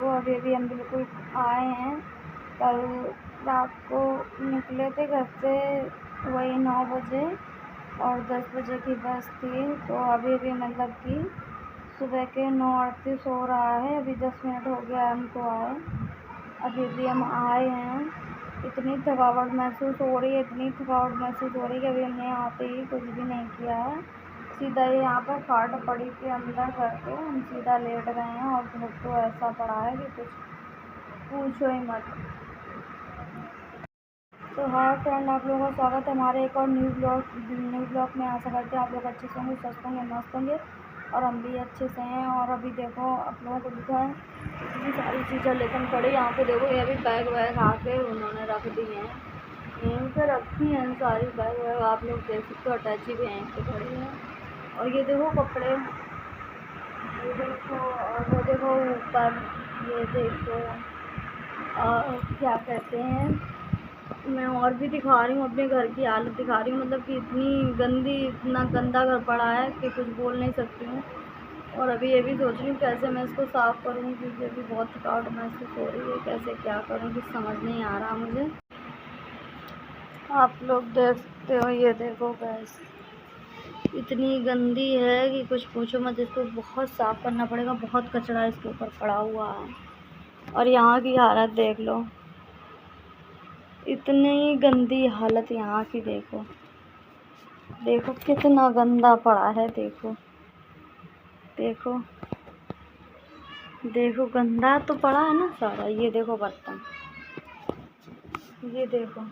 वो अभी हम बिल्कुल आए हैं। कल रात को निकले थे घर से, वही 9 बजे, और 10 बजे की बस थी। तो अभी मतलब कि सुबह के 9:38 हो रहा है। अभी 10 मिनट हो गया हमको आए। अभी हम आए हैं। इतनी थकावट महसूस हो रही है, इतनी थकावट महसूस हो रही है कि अभी हमने आते ही कुछ भी नहीं किया है। सीधा ही यहाँ पर खाट पड़ी थी अंदर करके हम सीधा लेट गए हैं। और घर तो ऐसा पड़ा है कि कुछ पूछो ही मत। तो हाँ फ्रेंड, आप लोगों का स्वागत है हमारे एक और न्यू ब्लॉग में। आशा करते हैं आप लोग अच्छे से होंगे, स्वस्थ होंगे, मस्त होंगे, और हम भी अच्छे से हैं। और अभी देखो आप लोगों को दिखाएं, इतनी सारी चीज़ें लेकर पड़ी यहाँ पे। देखो ये अभी बैग वैग आके उन्होंने रख दी हैं, यहीं पे रखी हैं सारी बैग वैग। आप लोग देख सकते हो, अटैची भी यहीं पे खड़ी है। और ये देखो कपड़े, ये देखो, और वो देखो ऊपर, ये देखो, और क्या कहते हैं, मैं और भी दिखा रही हूँ, अपने घर की हालत दिखा रही हूँ। मतलब कि इतना गंदा घर पड़ा है कि कुछ बोल नहीं सकती हूँ। और अभी ये भी सोच रही हूँ कैसे मैं इसको साफ़ करूँ, क्योंकि अभी बहुत थकावट महसूस हो रही है। कैसे क्या करूँ कुछ समझ नहीं आ रहा मुझे। आप लोग देख सकते हो, ये देखो गैस इतनी गंदी है कि कुछ पूछो मत। इसको बहुत साफ़ करना पड़ेगा, बहुत कचरा इसके ऊपर पड़ा हुआ है। और यहाँ की हालत देख लो, इतनी गंदी हालत यहाँ की। देखो देखो कितना गंदा पड़ा है। देखो देखो देखो, गंदा तो पड़ा है ना सारा। ये देखो बर्तन, ये देखो,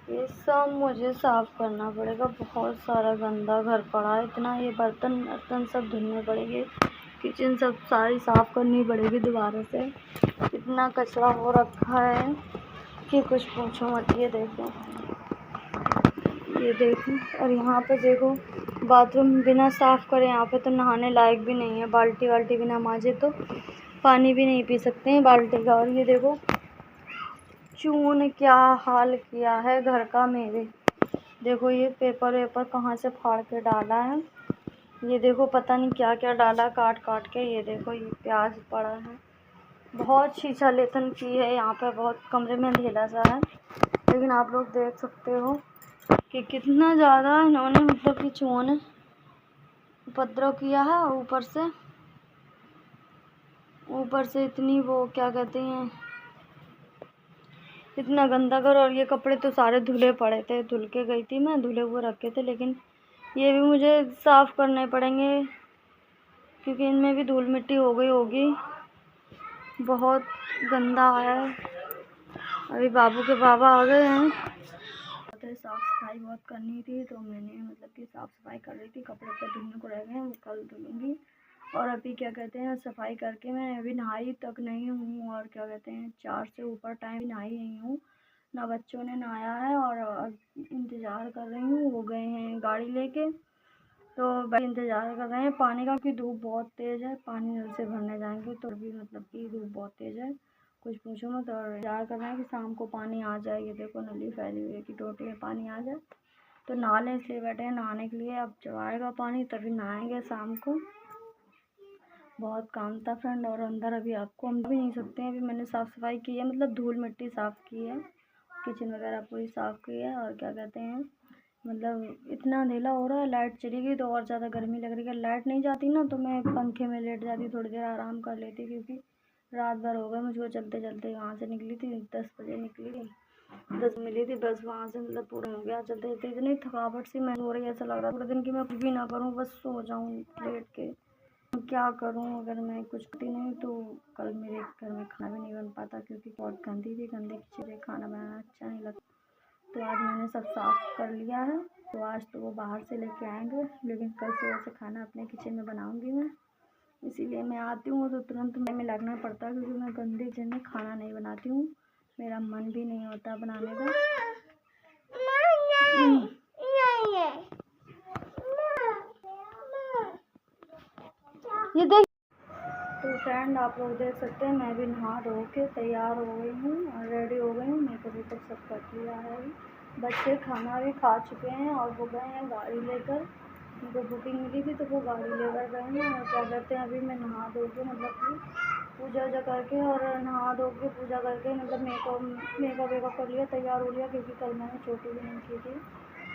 ये सब मुझे साफ़ करना पड़ेगा। बहुत सारा गंदा घर पड़ा है इतना। ये बर्तन सब धुलने पड़ेंगे, किचन सब सारी साफ़ करनी पड़ेगी दोबारा से। इतना कचरा हो रखा है कि कुछ पूछो मत। ये देखो, ये देखो, और यहाँ पे देखो बाथरूम बिना साफ़ करे यहाँ पे तो नहाने लायक भी नहीं है। बाल्टी वाल्टी बिना मांजे तो पानी भी नहीं पी सकते हैं बाल्टी का। और ये देखो चूहों ने क्या हाल किया है घर का मेरे। देखो ये पेपर वेपर कहाँ से फाड़ के डाला है। ये देखो पता नहीं क्या क्या डाला काट काट के। ये देखो ये प्याज पड़ा है। बहुत शीशा लेखन की है यहाँ पे, बहुत कमरे में अंधेरा सा है। लेकिन आप लोग देख सकते हो कि कितना ज़्यादा इन्होंने मतलब कि चूहों ने उपद्रव किया है। ऊपर से इतनी वो क्या कहते हैं, इतना गंदा घर। और ये कपड़े तो सारे धुले पड़े थे, धुल के गई थी मैं, धुले हुए रखे थे। लेकिन ये भी मुझे साफ़ करने पड़ेंगे क्योंकि इनमें भी धूल मिट्टी हो गई होगी। बहुत गंदा है। अभी बाबू के बाबा आ गए हैं। साफ़ सफाई बहुत करनी थी तो मैंने मतलब कि साफ़ सफाई कर रही थी। कपड़े पर धुलने को रह गए हैं, वो कल धुलूँगी। और अभी क्या कहते हैं, सफाई करके मैं अभी नहाई तक नहीं हूँ। और क्या कहते हैं, 4 से ऊपर टाइम नहाई नहीं हूँ ना। बच्चों ने नहाया है और इंतज़ार कर रही हूँ। वो गए हैं गाड़ी लेके, तो भाई इंतज़ार कर रहे हैं पानी का, कि धूप बहुत तेज़ है। पानी नल से भरने जाएंगे तो भी मतलब कि धूप बहुत तेज़ है, कुछ पूछो मत। और इंतज़ार कर रहे हैं कि शाम को पानी आ जाए। ये देखो नली फैली हुई है कि टोटी में पानी आ जाए तो नहा लें, इसलिए बैठे हैं नहाने के लिए। अब जब आएगा पानी तभी नहाएंगे शाम को। बहुत काम था फ्रेंड। और अंदर अभी आपको हम भी नहीं सकते हैं। अभी मैंने साफ़ सफाई की है, मतलब धूल मिट्टी साफ़ की है, किचन वगैरह पूरी साफ़ की है। और क्या कहते हैं, मतलब इतना अंधेरा हो रहा है। लाइट चली गई तो और ज़्यादा गर्मी लग रही है। लाइट नहीं जाती ना तो मैं पंखे में लेट जाती, थोड़ी देर आराम कर लेती, क्योंकि रात भर हो गया मुझको चलते चलते। वहाँ से निकली थी 10 बजे निकली थी, 10 मिली थी बस। वहाँ से मतलब पूरा हो गया चलते चलते। इतनी थकावट सी महसूस हो रही है, ऐसा लग रहा है पूरे दिन की मैं कुछ भी ना करूँ, बस सो जाऊँ लेट के। क्या करूं, अगर मैं कुछ करती नहीं तो कल मेरे घर में खाना भी नहीं बन पाता, क्योंकि बहुत गंदी चीज़ें खाना बनाना अच्छा नहीं लगता। तो आज मैंने सब साफ़ कर लिया है। तो आज तो वो बाहर से लेके आएंगे, लेकिन कल सुबह से खाना अपने किचन में बनाऊंगी मैं। इसीलिए मैं आती हूँ तो तुरंत में लगना पड़ता है, क्योंकि मैं गंदे किचन में खाना नहीं बनाती हूँ। मेरा मन भी नहीं होता बनाने का। ये देख। तो फ्रेंड आप लोग देख सकते हैं, मैं भी नहा धो के तैयार हो गई हूँ और रेडी हो गई हूँ। मेकअप सब कर लिया है। बच्चे खाना भी खा चुके हैं और वो गए हैं गाड़ी लेकर। उनको बुकिंग मिली थी तो वो गाड़ी लेकर गए हैं। और क्या कहते हैं, अभी मैं नहा धो के मतलब कि पूजा वूजा करके और नहा धो के पूजा करके मतलब मेकअप वेकअप कर लिया, तैयार हो लिया, क्योंकि कल मैंने चोटी भी नहीं की थी,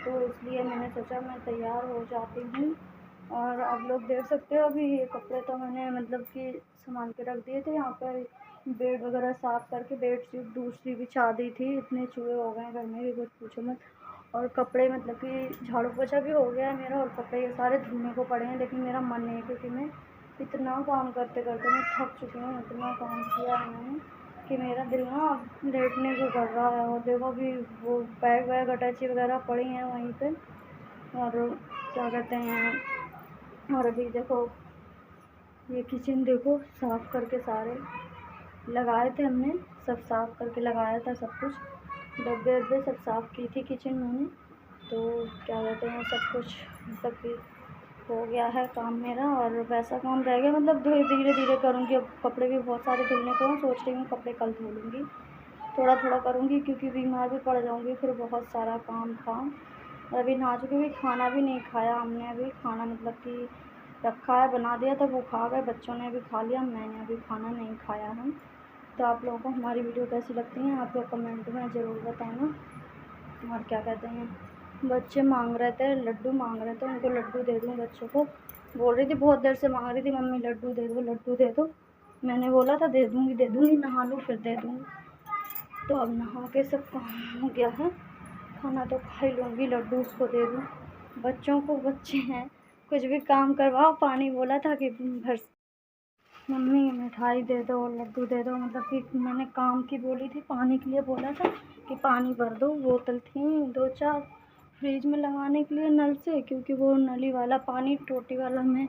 तो इसलिए मैंने सोचा मैं तैयार हो जाती हूँ। और आप लोग देख सकते हो अभी ये कपड़े तो मैंने मतलब कि संभाल के रख दिए थे। यहाँ पर बेड वगैरह साफ़ करके बेडशीट दूसरी बिछा दी थी। इतने चूहे हो गए घर में भी कुछ पूछो मत। और कपड़े मतलब कि झाड़ू पोछा भी हो गया है मेरा, और कपड़े ये सारे धुलने को पड़े हैं, लेकिन मेरा मन नहीं है, क्योंकि मैं इतना काम करते करते मैं थक चुकी हूँ। इतना काम किया है मैंने कि मेरा दिल ना अब लेटने को कर रहा है। और देखो अभी वो बैग वैग अटैची वगैरह पड़ी हैं वहीं पे। और क्या कहते हैं, और अभी देखो ये किचन देखो साफ़ करके सारे लगाए थे हमने, सब साफ़ करके लगाया था सब कुछ, डब्बे वब्बे सब साफ़ की थी किचन मैंने। तो क्या कहते हैं, सब कुछ मतलब कि हो गया है काम मेरा। और वैसा काम रह गया मतलब धीरे धीरे करूँगी। अब कपड़े भी बहुत सारे धुलने को हैं, सोच रही हूँ कपड़े कल धो लूँगी, थोड़ा थोड़ा करूँगी, क्योंकि बीमार भी पड़ जाऊँगी फिर बहुत सारा काम था। और अभी नहा चुकी भी, खाना भी नहीं खाया हमने अभी। खाना मतलब कि रखा है, बना दिया था, वो खा गए, बच्चों ने भी खा लिया, मैंने अभी खाना नहीं खाया है। तो आप लोगों को हमारी वीडियो कैसी लगती हैं आप लोग कमेंट में ज़रूर बताना। और क्या कहते हैं, बच्चे मांग रहे थे, लड्डू मांग रहे थे, उनको लड्डू दे दूँ बच्चों को। बोल रही थी, बहुत देर से मांग रही थी मम्मी लड्डू दे दो लड्डू दे दो। मैंने बोला था दे दूँगी, नहा लूँ फिर दे दूँगी। तो अब नहा के सब काम हो गया है, खाना तो खा ही लूँगी, लड्डू उसको दे दूँ। बच्चों को, बच्चे हैं, कुछ भी काम करवाओ। पानी बोला था कि घर मम्मी मिठाई दे दो, लड्डू दे दो, मतलब कि मैंने काम की बोली थी, पानी के लिए बोला था कि पानी भर दो। बोतल थी 2-4 फ्रिज में लगाने के लिए नल से, क्योंकि वो नली वाला पानी टोटी वाला मैं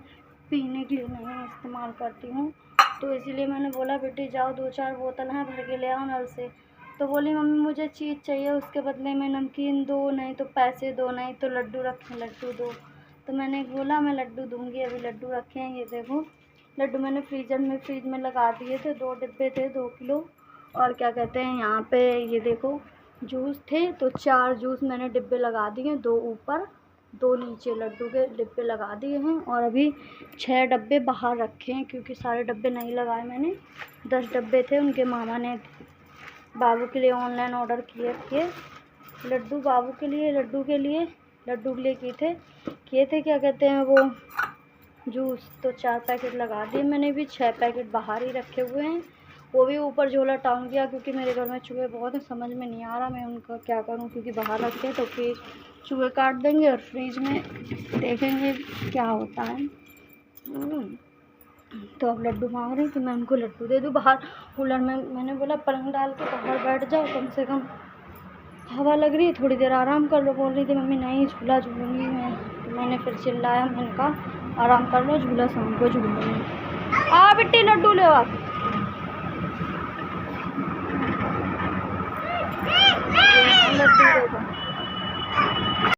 पीने के लिए नहीं इस्तेमाल करती हूँ। तो इसीलिए मैंने बोला बेटी जाओ 2-4 बोतल हैं भर के ले आओ नल से। तो बोली मम्मी मुझे चीज़ चाहिए, उसके बदले में नमकीन दो, नहीं तो पैसे दो, नहीं तो लड्डू रखें लड्डू दो। तो मैंने बोला मैं लड्डू दूँगी। अभी लड्डू रखे हैं, ये देखो लड्डू मैंने फ्रिज में लगा दिए थे, 2 डिब्बे थे 2 किलो। और क्या कहते हैं, यहाँ पे ये देखो जूस थे, तो 4 जूस मैंने डिब्बे लगा दिए, 2 ऊपर 2 नीचे लड्डू के डिब्बे लगा दिए हैं। और अभी 6 डब्बे बाहर रखे हैं, क्योंकि सारे डब्बे नहीं लगाए मैंने। 10 डब्बे थे, उनके मामा ने बाबू के लिए ऑनलाइन ऑर्डर किए थे लड्डू, बाबू के लिए लड्डू के लिए किए थे क्या कहते हैं वो जूस। तो 4 पैकेट लगा दिए मैंने, भी 6 पैकेट बाहर ही रखे हुए हैं। वो भी ऊपर झोला टांग दिया, क्योंकि मेरे घर में चूहे बहुत हैं, समझ में नहीं आ रहा मैं उनका क्या करूं, क्योंकि बाहर रखे तो फिर चूहे काट देंगे। और फ्रिज में देखेंगे क्या होता है। तो अब लड्डू मांग रही थी, मैं उनको लड्डू दे दूँ। बाहर कूलर में मैंने बोला पलंग डाल के बाहर बैठ जाओ, कम से कम हवा लग रही है, थोड़ी देर आराम कर लो। बोल रही थी मम्मी नहीं झूला झूलूँगी मैं। तो मैंने फिर चिल्लाया, मैंने कहा आराम कर लो, झूला शाम को झूलूँगी। आ बेटी लड्डू ले आ।